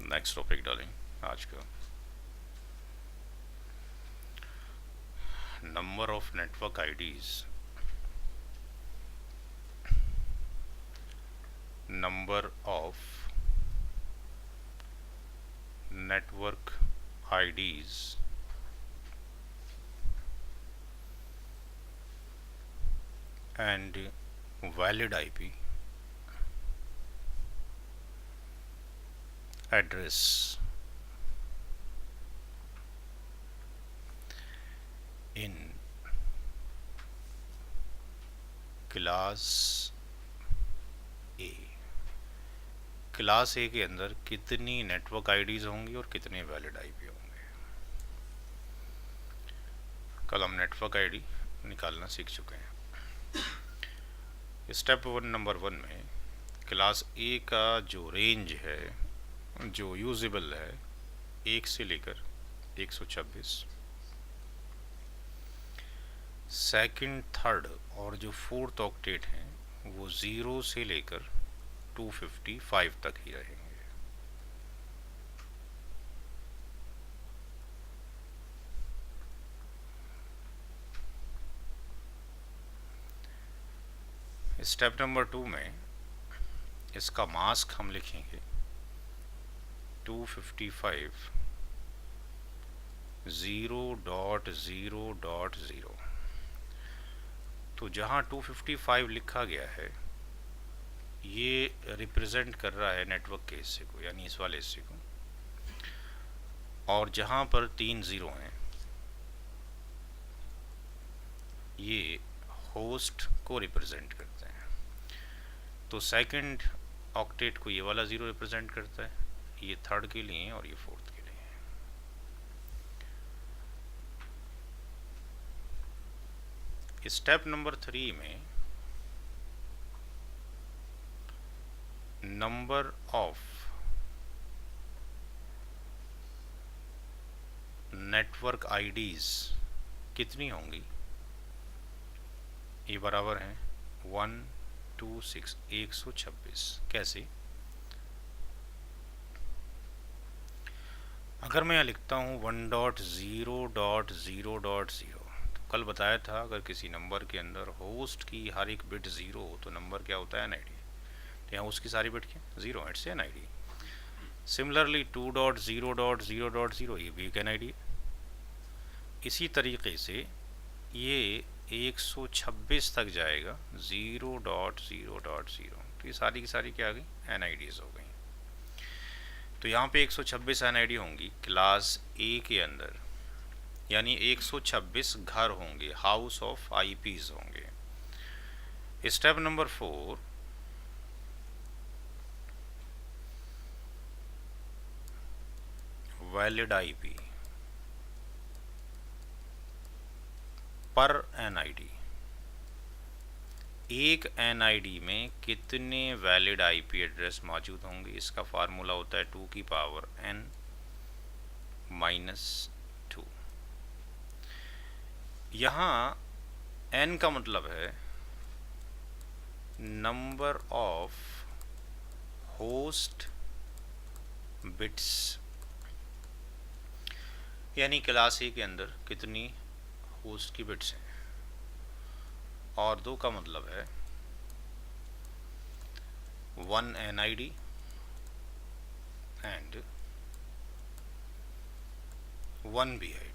Next topic डालेंगे आज का। Number of network IDs, number of network IDs and valid IP address in class A. Class A के अंदर कितनी network IDs होंगी और कितने वैलिड आईपी होंगे। कल हम नेटवर्क आईडी निकालना सीख चुके हैं। स्टेप नंबर 1 में क्लास ए का जो रेंज है, जो यूजेबल है, 1 से लेकर 126, सेकंड, थर्ड और जो फोर्थ ऑक्टेट हैं वो 0 से लेकर 255 तक ही रहेंगे। स्टेप नंबर 2 में इसका मास्क हम लिखेंगे 255 0.0.0। तो जहाँ 255 लिखा गया है ये रिप्रेजेंट कर रहा है नेटवर्क के हिस्से को, यानी इस वाले हिस्से को, और जहाँ पर 3 0 हैं ये होस्ट को रिप्रेजेंट करते हैं। तो सेकंड ऑक्टेट को ये वाला 0 रिप्रेजेंट करता है, ये थर्ड के लिए और ये फोर्थ के लिए। स्टेप नंबर 3 में नंबर ऑफ नेटवर्क आईडीज कितनी होंगी, ये बराबर है 126 126। कैसे? अगर मैं यहाँ लिखता हूँ 1.0.0.0, तो कल बताया था अगर किसी नंबर के अंदर होस्ट की हर एक बिट 0 हो तो नंबर क्या होता है, एनआईडी। तो यहाँ उसकी सारी बिट क्या 0 है, इट्स एनआईडी। सिमिलरली 2.0.0.0 ये भी एक एनआईडी। इसी तरीके से ये 126 तक जाएगा 0.0.0। तो ये सारी की सारी क्या आ गई, एनआईडीज हो गई। तो यहाँ पे 126 एनआईडी होंगी क्लास ए के अंदर, यानी 126 घर होंगे, हाउस ऑफ आईपीज होंगे। स्टेप नंबर 4, वैलिड आईपी पर एनआईडी। एक एनआईडी में कितने वैलिड आईपी एड्रेस मौजूद होंगे, इसका फार्मूला होता है 2 की पावर n - 2। यहाँ n का मतलब है नंबर ऑफ होस्ट बिट्स, यानी क्लास ए के अंदर कितनी होस्ट की बिट्स हैं। और 2 का मतलब है 1 एनआईडी एंड 1 बीआईडी।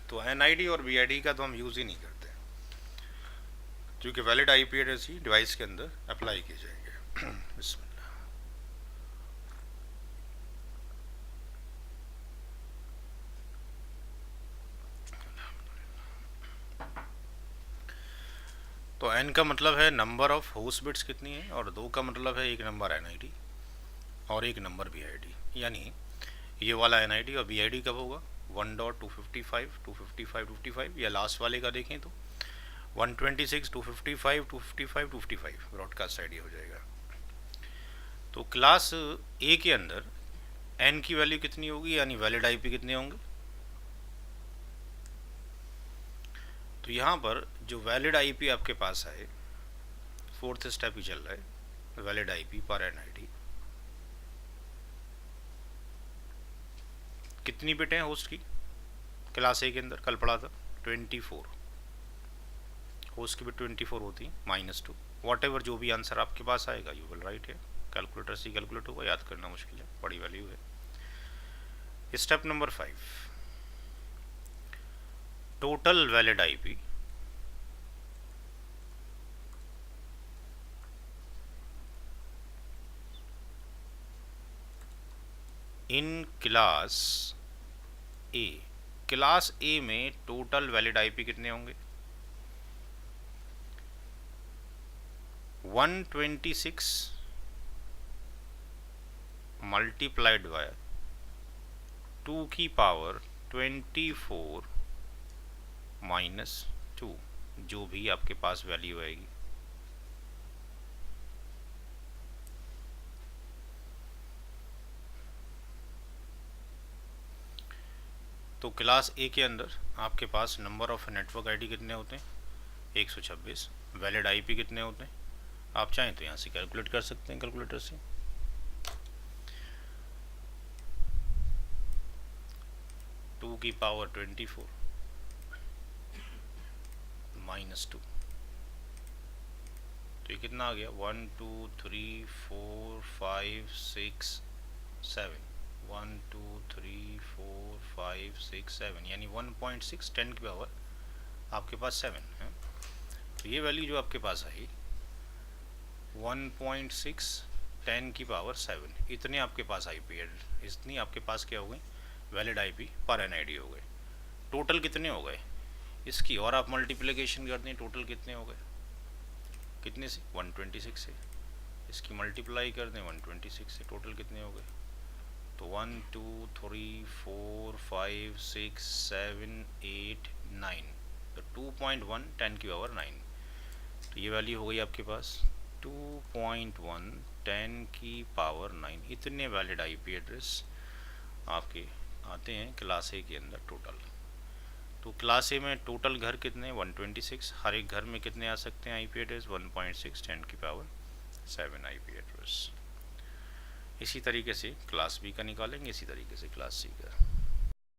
तो एनआईडी और बीआईडी का तो हम यूज़ ही नहीं करते, क्योंकि वैलिड आईपी एड्रेस ही डिवाइस के अंदर अप्लाई किए जाएंगे। बिस्मिल्लाह। तो n का मतलब है नंबर ऑफ होस्ट बिट्स कितनी है, और 2 का मतलब है एक नंबर एनआईडी और एक नंबर बीआईडी। यानी ये वाला एनआईडी और बीआईडी कब होगा, 1.255 255 255, या लास्ट वाले का देखें तो 126 255 255 255 ब्रॉडकास्ट आईडी हो जाएगा। तो क्लास ए के अंदर n की वैल्यू कितनी होगी, यानी वैलिड आईपी कितने होंगे, तो यहाँ पर जो वैलिड आईपी आपके पास है, फोर्थ स्टेप ही चल रहा है, वैलिड आईपी पर एनआईडी। कितनी बिट हैं होस्ट की? क्लास ए के अंदर कल पढ़ा था 24, होस्ट की बिट 24 होती, -2। वॉट एवर जो भी आंसर आपके पास आएगा यू विल राइट है। कैलकुलेटर से कैलकुलेट होगा, याद करना मुश्किल है, बड़ी वैल्यू है। Step number 5, total valid IP in class A. Class ए में टोटल वैलिड आईपी कितने होंगे? 126 मल्टीप्लाइड बाय 2 की पावर 24 -2, जो भी आपके पास वैल्यू आएगी। तो क्लास ए के अंदर आपके पास नंबर ऑफ नेटवर्क आईडी कितने होते हैं? 126। वैलिड आईपी कितने होते हैं? आप चाहें तो यहाँ से कैलकुलेट कर सकते हैं कैलकुलेटर से। टू की पावर 24 -2, तो ये कितना आ गया? 1 2 3 4 5 6 7, 1 2 3 4 5 6 7, यानी 1.6 10 की पावर आपके पास 7 है। तो ये वैल्यू जो आपके पास आई 1.6 10 की पावर 7, इतने आपके पास आईपी एड्रेस, इतनी आपके पास क्या हो गई? वैलिड आईपी पर एनआईडी हो गए। टोटल कितने हो गए इसकी? और आप मल्टीप्लिकेशन कर दें, टोटल कितने हो गए? कितने से? 126 से। इसकी मल्टीप्लाई कर दें 126 से, टोटल कितने हो गए? तो 1 2 3 4 5 6 7 8 9, तो 2.1 10 की पावर 9, तो ये वैल्यू हो गई आपके पास 2.1 10 की पावर 9। इतने वैलिड आईपी एड्रेस आपके आते हैं क्लास ए के अंदर टोटल। तो क्लास ए में टोटल घर कितने? 126। हर एक घर में कितने आ सकते हैं आईपी एड्रेस? 1.6 10 की पावर 7 आईपी एड्रेस। इसी तरीके से क्लास बी का निकालेंगे, इसी तरीके से क्लास सी का।